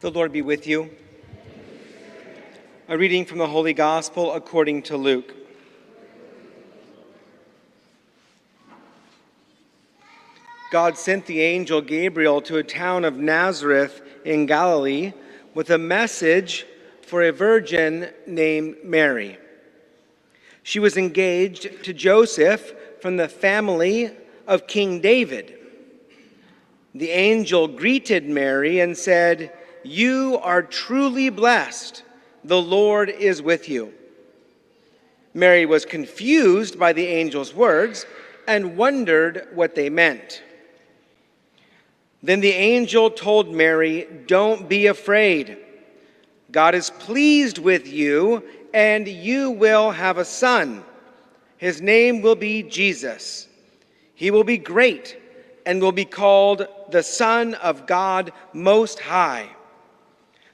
The Lord be with you. A reading from the Holy Gospel according to Luke. God sent the angel Gabriel to a town of Nazareth in Galilee with a message for a virgin named Mary. She was engaged to Joseph from the family of King David. The angel greeted Mary and said, "You are truly blessed. The Lord is with you." Mary was confused by the angel's words and wondered what they meant. Then the angel told Mary, "Don't be afraid. God is pleased with you, and you will have a son. His name will be Jesus. He will be great and will be called the Son of God Most High.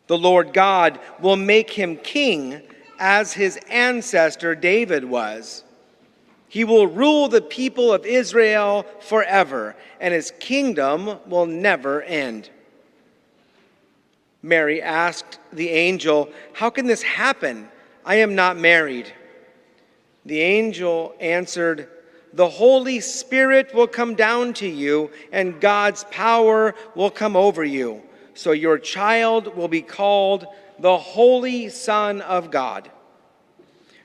The Lord God will make him king as his ancestor David was. He will rule the people of Israel forever, and his kingdom will never end." Mary asked the angel, "How can this happen? I am not married." The angel answered, "The Holy Spirit will come down to you, and God's power will come over you. So your child will be called the Holy Son of God.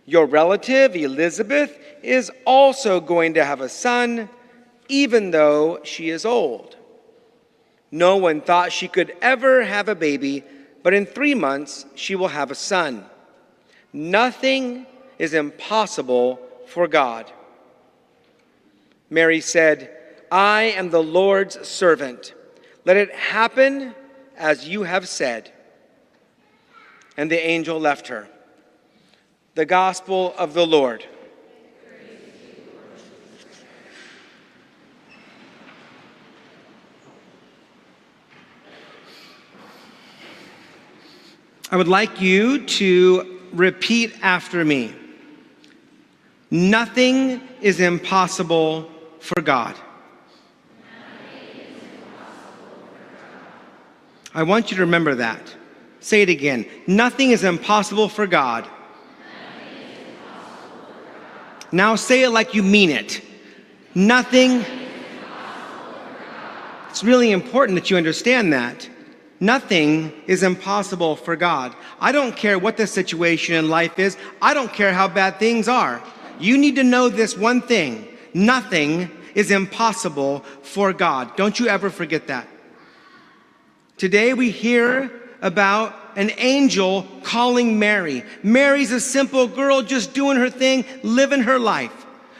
Your relative Elizabeth is also going to have a son, even though she is old. No one thought she could ever have a baby, but in 3 months she will have a son. Nothing is impossible for God." Mary said, "I am the Lord's servant. Let it happen as you have said." And the angel left her. The Gospel of the Lord. I would like you to repeat after me. Nothing is impossible for God. I want you to remember that. Say it again. Nothing is impossible for God. Now say it like you mean it. Nothing. It's really important that you understand that. Nothing is impossible for God. I don't care what the situation in life is. I don't care how bad things are. You need to know this one thing. Nothing is impossible for God. Don't you ever forget that. Today we hear about an angel calling Mary. Mary's a simple girl just doing her thing, living her life,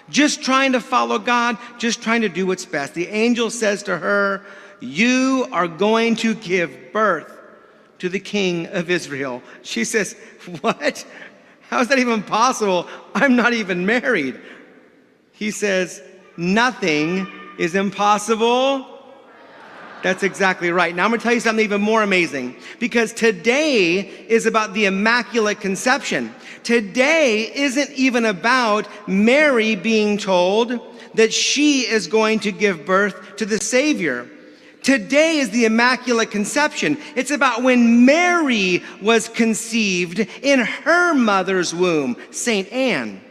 just trying to follow God, just trying to do what's best. The angel says to her, "You are going to give birth to the King of Israel." She says, "What? How is that even possible? I'm not even married." He says, "Nothing is impossible." That's exactly right. Now I'm going to tell you something even more amazing, because today is about the Immaculate Conception. Today isn't even about Mary being told that she is going to give birth to the Savior. Today is the Immaculate Conception. It's about when Mary was conceived in her mother's womb, St. Anne.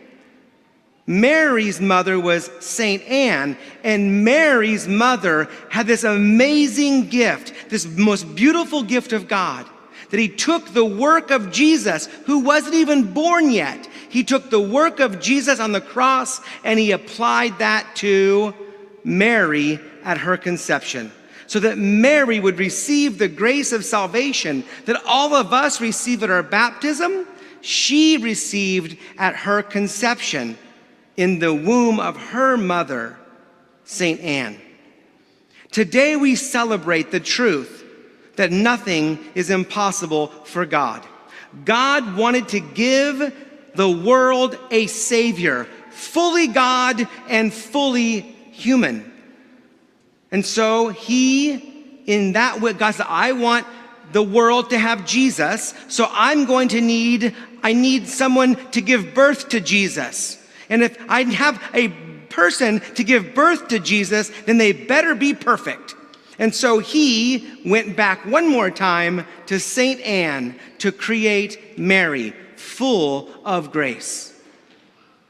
Mary's mother was St. Anne, and Mary's mother had this amazing gift, this most beautiful gift of God, that he took the work of Jesus, who wasn't even born yet. He took the work of Jesus on the cross and he applied that to Mary at her conception, so that Mary would receive the grace of salvation that all of us receive at our baptism. She received at her conception in the womb of her mother, St. Anne. Today we celebrate the truth that nothing is impossible for God. God wanted to give the world a Savior, fully God and fully human. And so he, in that way, God said, "I want the world to have Jesus, so I need someone to give birth to Jesus. And if I have a person to give birth to Jesus, then they better be perfect. And so he went back one more time to St. Anne to create Mary, full of grace.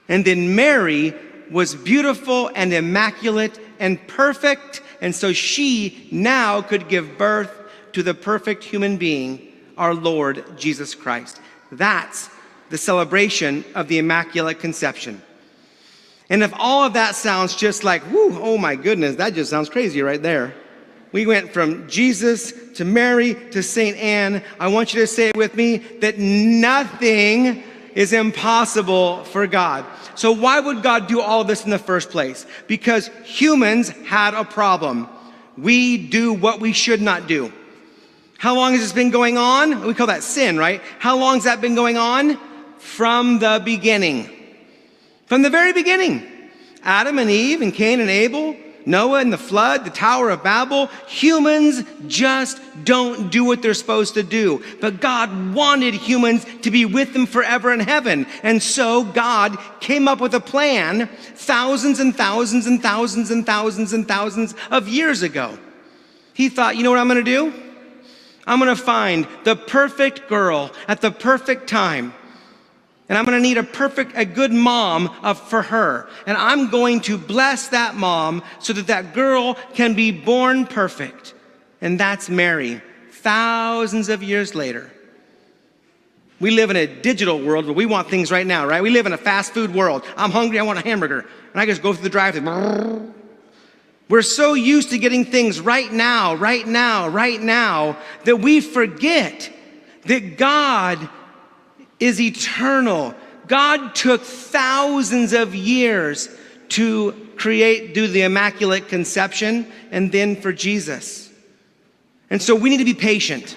And then Mary was beautiful and immaculate and perfect, and so she now could give birth to the perfect human being, our Lord Jesus Christ. That's the celebration of the Immaculate Conception. And if all of that sounds just like, whoo, oh my goodness, that just sounds crazy right there. We went from Jesus to Mary to St. Anne. I want you to say it with me, that nothing is impossible for God. So why would God do all of this in the first place? Because humans had a problem. We do what we should not do. How long has this been going on? We call that sin, right? How long has that been going on? From the beginning. From the very beginning. Adam and Eve and Cain and Abel, Noah and the flood, the Tower of Babel. Humans just don't do what they're supposed to do. But God wanted humans to be with him forever in heaven. And so God came up with a plan thousands and thousands and thousands and thousands and thousands of years ago. He thought, you know what I'm going to do? I'm going to find the perfect girl at the perfect time. And I'm going to need a good mom for her. And I'm going to bless that mom so that that girl can be born perfect. And that's Mary, thousands of years later. We live in a digital world where we want things right now, right? We live in a fast food world. I'm hungry, I want a hamburger. And I just go through the drive-thru. We're so used to getting things right now, that we forget that God is eternal. God took thousands of years to do the Immaculate Conception and then for Jesus. And so we need to be patient.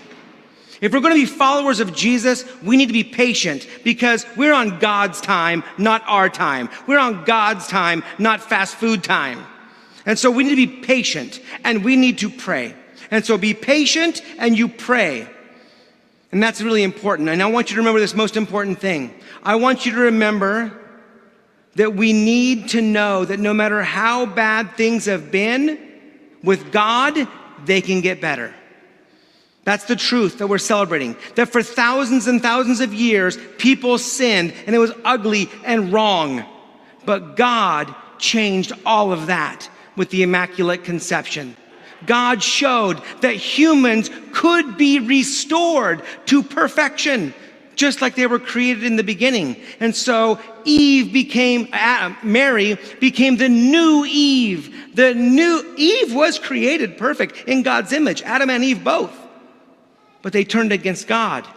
If we're going to be followers of Jesus, we need to be patient because we're on God's time, not our time. We're on God's time, not fast food time. And so we need to be patient and we need to pray. And so be patient and you pray. And that's really important. And I want you to remember this most important thing. I want you to remember that we need to know that no matter how bad things have been, with God, they can get better. That's the truth that we're celebrating. That for thousands and thousands of years, people sinned and it was ugly and wrong. But God changed all of that with the Immaculate Conception. God showed that humans could be restored to perfection, just like they were created in the beginning. And so Mary became the new Eve. The new Eve was created perfect in God's image, Adam and Eve both. But they turned against God.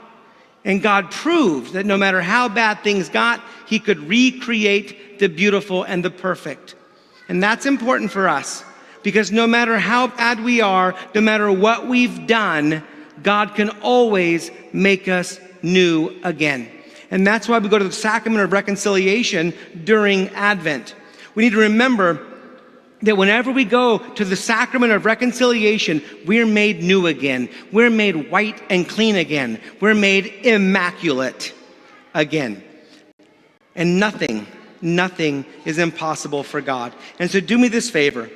And God proved that no matter how bad things got, he could recreate the beautiful and the perfect. And that's important for us. Because no matter how bad we are, no matter what we've done, God can always make us new again. And that's why we go to the sacrament of reconciliation during Advent. We need to remember that whenever we go to the sacrament of reconciliation, we're made new again. We're made white and clean again. We're made immaculate again. And nothing is impossible for God. And so do me this favor.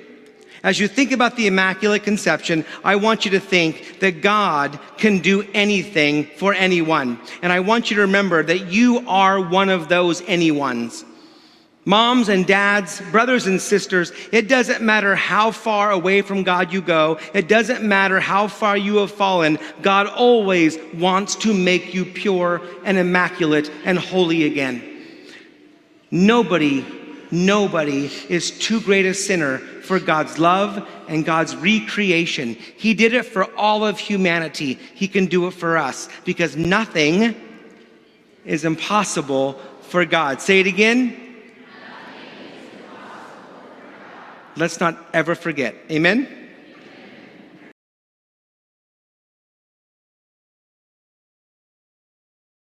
As you think about the Immaculate Conception, I want you to think that God can do anything for anyone. And I want you to remember that you are one of those anyones. Moms and dads, brothers and sisters, it doesn't matter how far away from God you go. It doesn't matter how far you have fallen. God always wants to make you pure and immaculate and holy again. Nobody is too great a sinner for God's love and God's recreation. He did it for all of humanity. He can do it for us because nothing is impossible for God. Say it again. Let's not ever forget. Amen.